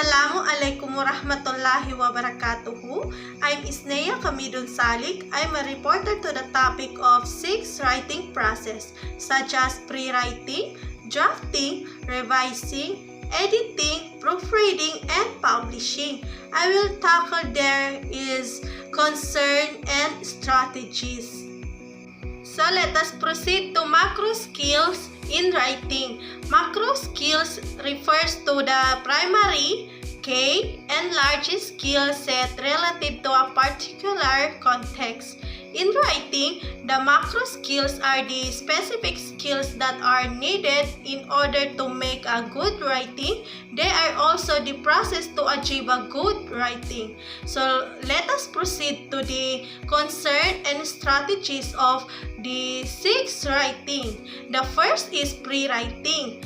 Assalamualaikum warahmatullahi wabarakatuh. I'm Isnea Kamidun Salik. I'm a reporter to the topic of 6 writing process such as pre-writing, drafting, revising, editing, proofreading, and publishing. I will tackle there is concern and strategies. So let us proceed to macro skills in writing. Macro skills refers to the primary, key, and largest skill set relative to a particular context. In writing, the macro skills are the specific skills that are needed in order to make a good writing. They are also the process to achieve a good writing. So let us proceed to the concern and strategies of the 6 writing. The first is pre-writing.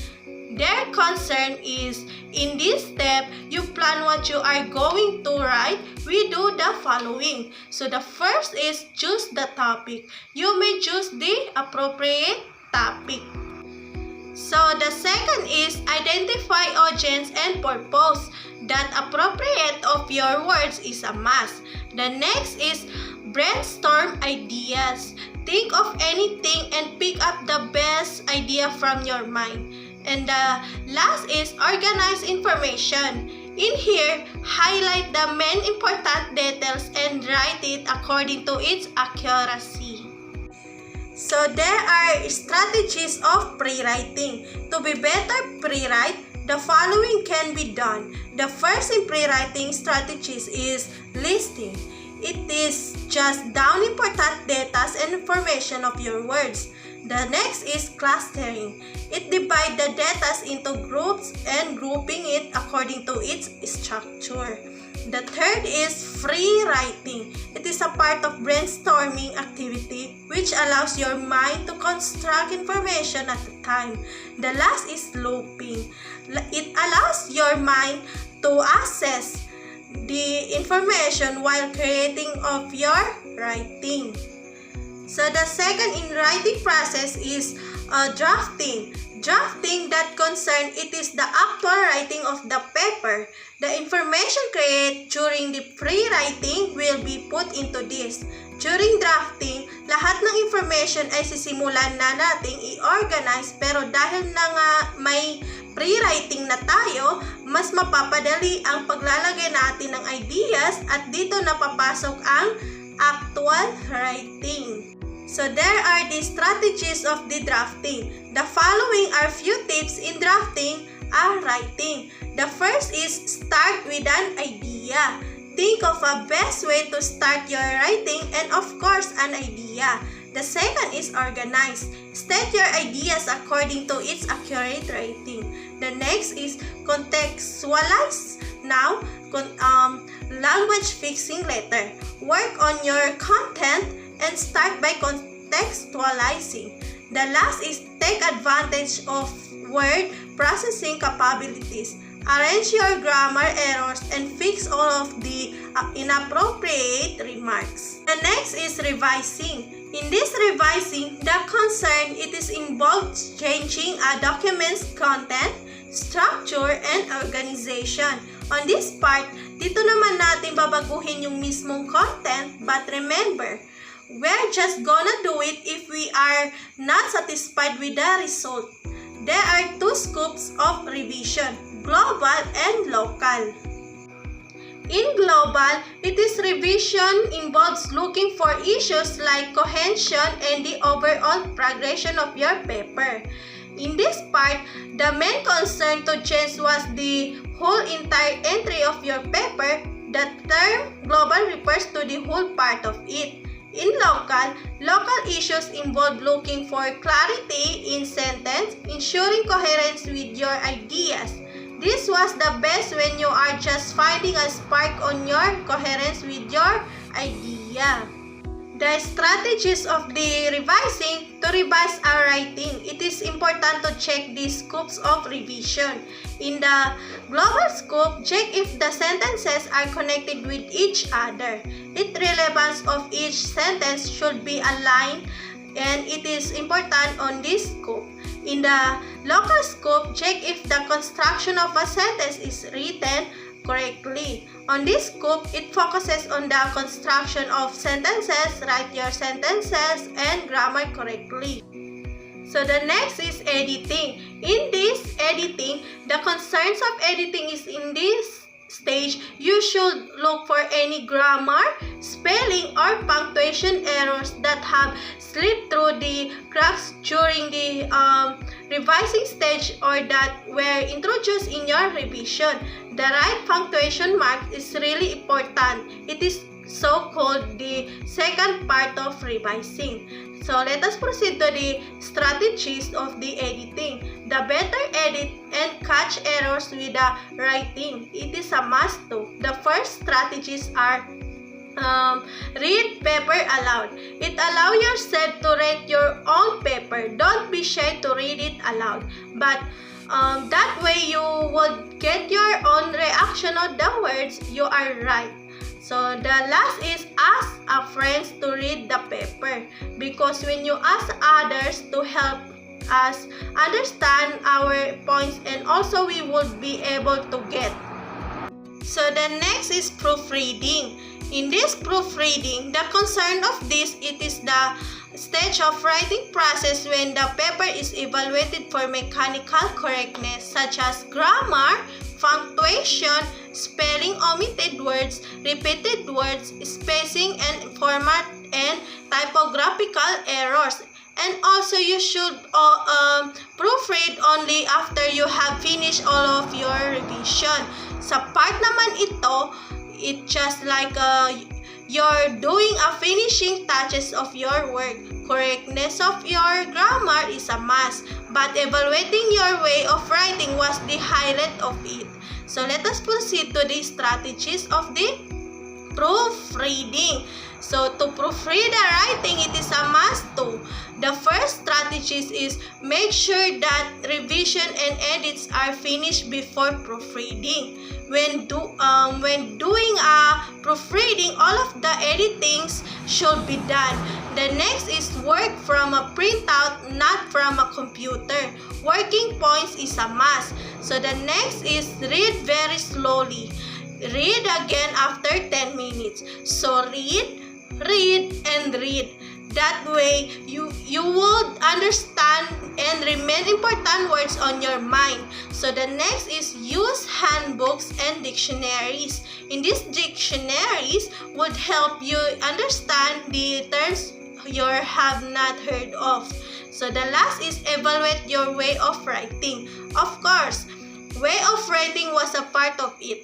Their concern is, in this step, you plan what you are going to write. We do the following. So the first is choose the topic. You may choose the appropriate topic. So the second is identify audience and purpose. That appropriate of your words is a must. The next is brainstorm ideas. Think of anything and pick up the best idea from your mind. And the last is organize information. In here, highlight the main important details and write it according to its accuracy. So there are strategies of pre-writing. To be better pre-write, the following can be done. The first in pre-writing strategies is listing. It is just down important data and information of your words. The next is clustering. It divides the data into groups and grouping it according to its structure. The third is free writing. It is a part of brainstorming activity which allows your mind to construct information at a time. The last is looping. It allows your mind to access the information while creating of your writing. So the second in writing process is drafting. Drafting that concern, it is the actual writing of the paper. The information created during the pre-writing will be put into this. During drafting, lahat ng information ay sisimulan na nating i-organize, pero dahil na nga may pre-writing na tayo, mas mapapadali ang paglalagay natin ng ideas at dito napapasok ang actual writing. So there are the strategies of the drafting. The following are few tips in drafting or writing. The first is start with an idea. Think of a best way to start your writing and of course an idea. The second is organize. State your ideas according to its accurate writing. The next is contextualize. Now, language fixing later. Work on your content and start by contextualizing. The last is take advantage of word processing capabilities. Arrange your grammar errors and fix all of the inappropriate remarks. The next is revising. In this revising, the concern it is involved changing a document's content, structure, and organization. On this part, dito naman natin babaguhin yung mismong content, but remember, we're just gonna do it if we are not satisfied with the result. There are 2 scopes of revision, global and local. In global, it is revision involves looking for issues like cohesion and the overall progression of your paper. In this part, the main concern to change was the whole entire entry of your paper. The term global refers to the whole part of it. In local issues involve looking for clarity in sentence, ensuring coherence with your ideas. This was the best when you are just finding a spark on your coherence with your idea. The strategies of the revising. To revise our writing, it is important to check the scopes of revision. In the global scope, check if the sentences are connected with each other. The relevance of each sentence should be aligned and it is important on this scope. In the local scope, check if the construction of a sentence is written correctly. On this scoop, it focuses on the construction of sentences, write your sentences, and grammar correctly. So the next is editing. In this editing, the concerns of editing is in this stage, you should look for any grammar, spelling, or punctuation errors that have slipped through the cracks during the revising stage or that were introduced in your revision. The right punctuation mark is really important. It is so-called the second part of revising. So let us proceed to the strategies of the editing. The better edit and catch errors with the writing. It is a must to. The first strategies are read paper aloud. It allows yourself to read your own paper. Don't be shy to read it aloud. But that way you would get your own reaction on the words. You are right. So the last is ask a friend to read the paper, because when you ask others to help us understand our points, and also we would be able to get. So the next is proofreading. In this proofreading, the concern of this, it is the stage of writing process when the paper is evaluated for mechanical correctness such as grammar, punctuation, spelling, omitted words, repeated words, spacing and format, and typographical errors. And also you should proofread only after you have finished all of your revision. Sa part naman ito, it just like you're doing a finishing touches of your work. Correctness of your grammar is a must, but evaluating your way of writing was the highlight of it. So let us proceed to the strategies of the proofreading. So to proofread the writing, it is a must to. The first strategies is make sure that revision and edits are finished before proofreading. When doing a proofreading, all of the editings should be done. The next is work from a printout, not from a computer. Working points is a must. So the next is read very slowly. Read again after 10 minutes. So read, and read. That way, you would understand and remain important words on your mind. So the next is use handbooks and dictionaries. In these dictionaries would help you understand the terms you have not heard of. So the last is evaluate your way of writing. Of course, way of writing was a part of it.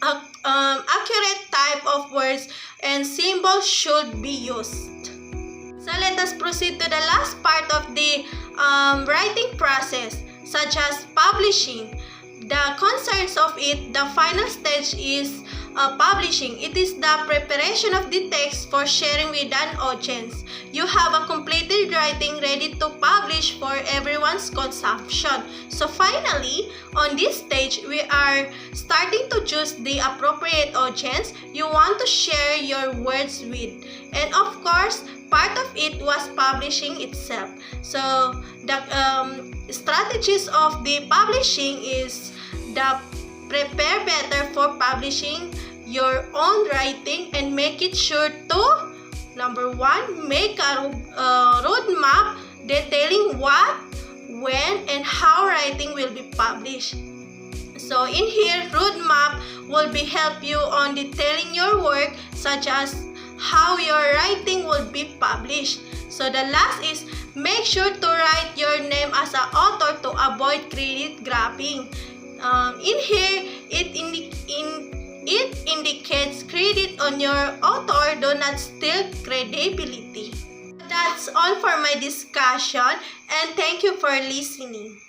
Accurate type of words and symbols should be used. So let us proceed to the last part of the writing process, such as publishing. The concerns of it, the final stage is publishing. It is the preparation of the text for sharing with an audience. You have a completed writing ready to publish for everyone's consumption. So finally, on this stage, we are starting to choose the appropriate audience you want to share your words with. And of course, part of it was publishing itself. So the strategies of the publishing is the prepare better for publishing your own writing and make it sure to, number 1, make a roadmap detailing what, when, and how writing will be published. So in here, roadmap will be help you on detailing your work, such as how your writing will be published. So the last is make sure to write your name as an author to avoid credit grabbing. In here, it indicates credit on your author, do not steal credibility. That's all for my discussion, and thank you for listening.